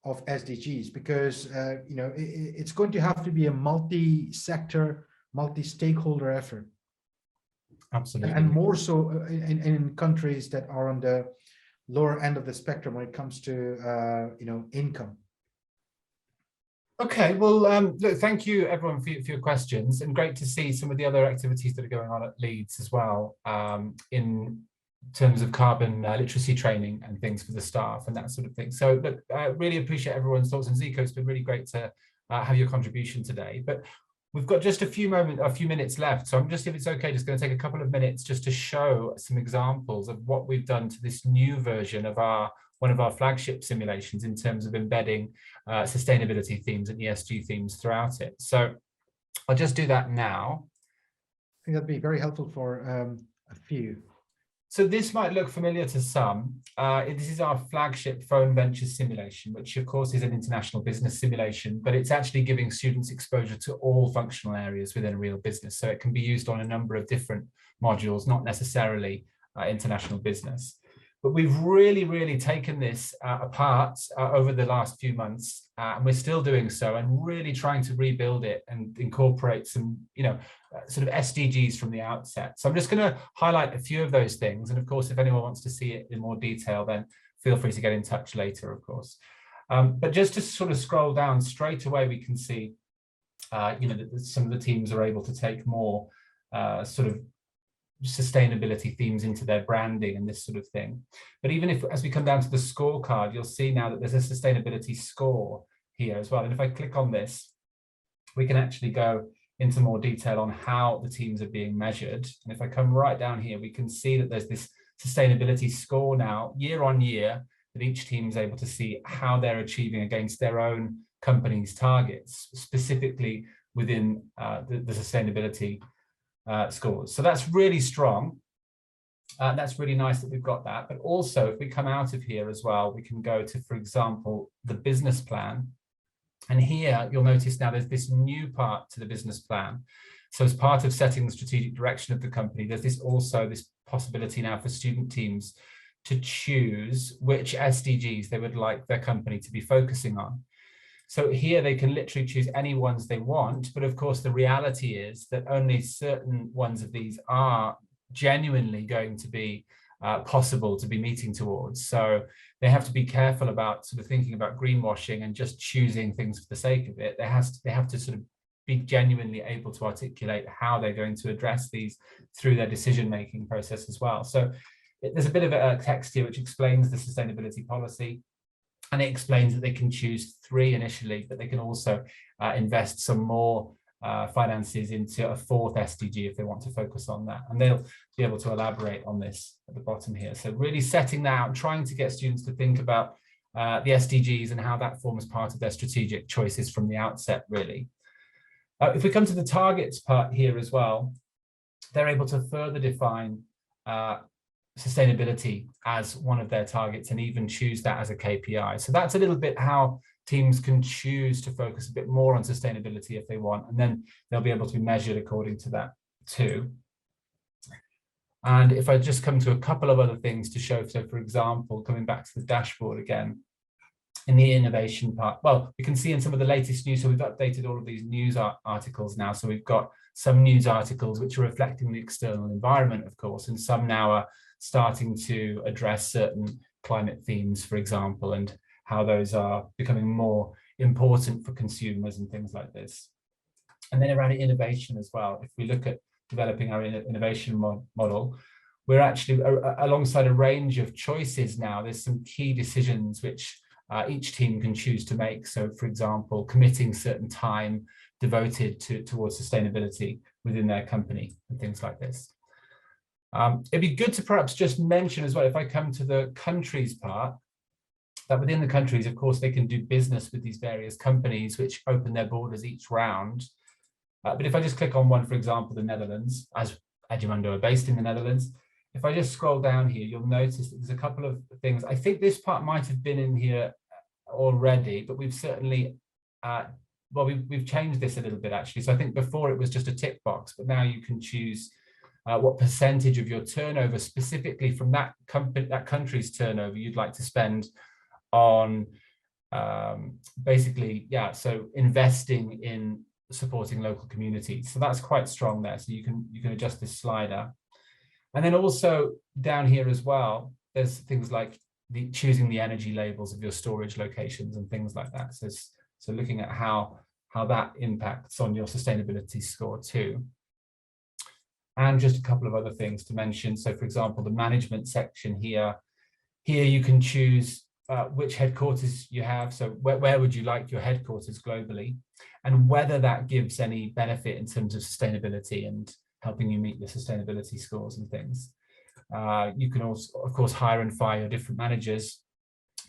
of SDGs, because it's going to have to be a multi-sector, multi-stakeholder effort. Absolutely. And more so in countries that are on the lower end of the spectrum when it comes to income. Okay, well, look, thank you everyone for your questions, and great to see some of the other activities that are going on at Leeds as well, in terms of carbon literacy training and things for the staff and that sort of thing. So look, I really appreciate everyone's thoughts, and Ziko, it's been really great to have your contribution today. But we've got just a few minutes left, so I'm just, if it's okay, just going to take a couple of minutes just to show some examples of what we've done to this new version of one of our flagship simulations in terms of embedding sustainability themes and ESG themes throughout it. So I'll just do that now. I think that'd be very helpful for a few. So this might look familiar to some. This is our flagship Phone Ventures simulation, which of course is an international business simulation, but it's actually giving students exposure to all functional areas within a real business. So it can be used on a number of different modules, not necessarily international business. But we've really taken this apart over the last few months, and we're still doing so, and really trying to rebuild it and incorporate some, sort of SDGs from the outset. So I'm just going to highlight a few of those things. And of course, if anyone wants to see it in more detail, then feel free to get in touch later, of course. But just to sort of scroll down straight away, we can see, that some of the teams are able to take more sort of sustainability themes into their branding and this sort of thing. But even as we come down to the scorecard, you'll see now that there's a sustainability score here as well. And if I click on this, we can actually go into more detail on how the teams are being measured. And if I come right down here, we can see that there's this sustainability score now year on year, that each team is able to see how they're achieving against their own company's targets, specifically within the sustainability scores. So that's really strong. That's really nice that we've got that. But also, if we come out of here as well, we can go to, for example, the business plan. And here you'll notice now there's this new part to the business plan. So as part of setting the strategic direction of the company, there's this possibility now for student teams to choose which SDGs they would like their company to be focusing on. So here they can literally choose any ones they want, but of course the reality is that only certain ones of these are genuinely going to be possible to be meeting towards. So they have to be careful about sort of thinking about greenwashing and just choosing things for the sake of it. They have to sort of be genuinely able to articulate how they're going to address these through their decision-making process as well. So there's a bit of a text here which explains the sustainability policy. And it explains that they can choose 3 initially, but they can also invest some more finances into a 4th SDG if they want to focus on that. And they'll be able to elaborate on this at the bottom here. So really setting that out and trying to get students to think about the SDGs and how that forms part of their strategic choices from the outset, really. If we come to the targets part here as well, they're able to further define sustainability as one of their targets and even choose that as a KPI. So that's a little bit how teams can choose to focus a bit more on sustainability if they want, and then they'll be able to be measured according to that too. And if I just come to a couple of other things to show, so for example, coming back to the dashboard again, in the innovation part, well, we can see in some of the latest news, so we've updated all of these news articles now. So we've got some news articles which are reflecting the external environment, of course, and some now are starting to address certain climate themes, for example, and how those are becoming more important for consumers and things like this. And then around innovation as well, if we look at developing our innovation model, we're actually alongside a range of choices now. There's some key decisions which each team can choose to make. So for example, committing certain time devoted towards sustainability within their company and things like this. It'd be good to perhaps just mention as well, if I come to the countries part, that within the countries, of course, they can do business with these various companies which open their borders each round. But if I just click on one, for example, the Netherlands, as Edumundo are based in the Netherlands, if I just scroll down here, you'll notice that there's a couple of things. I think this part might have been in here already, but we've certainly, well, we've changed this a little bit actually. So I think before it was just a tick box, but now you can choose what percentage of your turnover specifically from that country's turnover you'd like to spend on basically, yeah, so investing in supporting local communities. So that's quite strong there. So you can adjust this slider. And then also down here as well, there's things like choosing the energy labels of your storage locations and things like that. So looking at how that impacts on your sustainability score too. And just a couple of other things to mention. So for example, the management section here you can choose which headquarters you have. So where would you like your headquarters globally, and whether that gives any benefit in terms of sustainability and helping you meet the sustainability scores and things. You can also, of course, hire and fire different managers,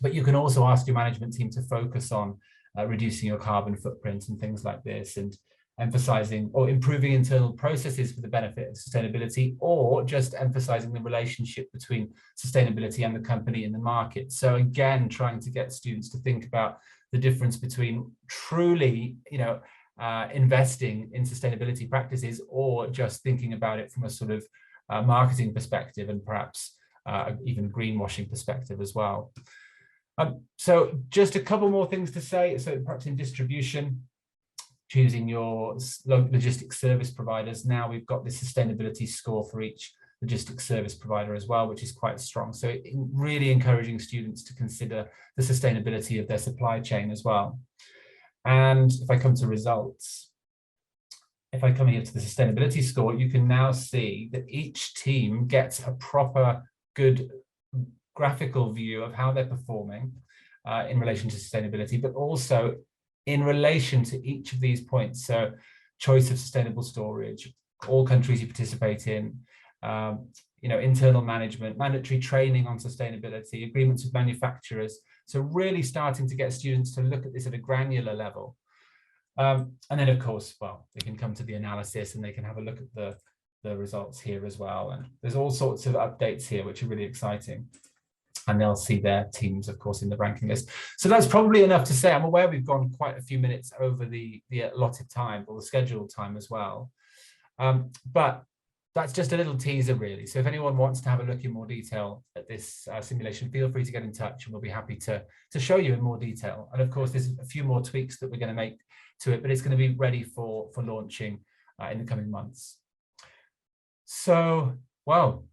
but you can also ask your management team to focus on reducing your carbon footprint and things like this, and emphasizing or improving internal processes for the benefit of sustainability, or just emphasizing the relationship between sustainability and the company in the market. So again, trying to get students to think about the difference between truly, investing in sustainability practices, or just thinking about it from a sort of marketing perspective, and perhaps even greenwashing perspective as well. So just a couple more things to say. So perhaps in distribution, choosing your logistics service providers. Now we've got this sustainability score for each logistics service provider as well, which is quite strong. So really encouraging students to consider the sustainability of their supply chain as well. And if I come to results, if I come here to the sustainability score, you can now see that each team gets a proper good graphical view of how they're performing in relation to sustainability, but also in relation to each of these points. So choice of sustainable storage, all countries you participate in, internal management, mandatory training on sustainability, agreements with manufacturers. So really starting to get students to look at this at a granular level. And then of course, well, they can come to the analysis and they can have a look at the results here as well. And there's all sorts of updates here, which are really exciting. And they'll see their teams, of course, in the ranking list. So that's probably enough to say. I'm aware we've gone quite a few minutes over the allotted time, or the scheduled time as well. But that's just a little teaser, really. So if anyone wants to have a look in more detail at this simulation, feel free to get in touch and we'll be happy to show you in more detail. And of course, there's a few more tweaks that we're going to make to it, but it's going to be ready for launching in the coming months. So, well,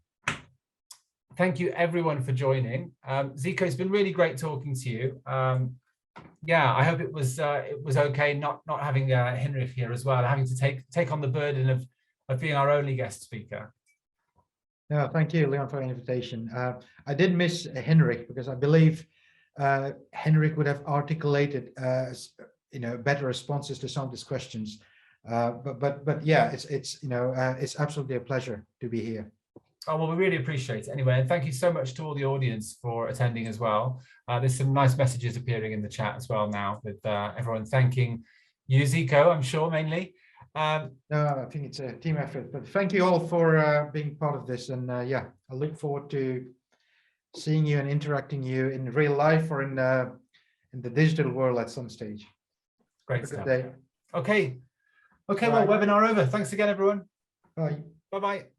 thank you everyone for joining. Ziko, it's been really great talking to you. Yeah, I hope it was okay not having Henrik here as well, having to take on the burden of being our only guest speaker. No, thank you, Leon, for the invitation. I did miss Henrik because I believe Henrik would have articulated better responses to some of these questions. But yeah, it's absolutely a pleasure to be here. Oh, well, we really appreciate it anyway. And thank you so much to all the audience for attending as well. There's some nice messages appearing in the chat as well now, with everyone thanking you, Ziko, I'm sure, mainly. No, I think it's a team effort, but thank you all for being part of this. And yeah, I look forward to seeing you and interacting you in real life or in the digital world at some stage. Great stuff. Good day. Okay, well, webinar over. Thanks again, everyone. Bye. Bye-bye.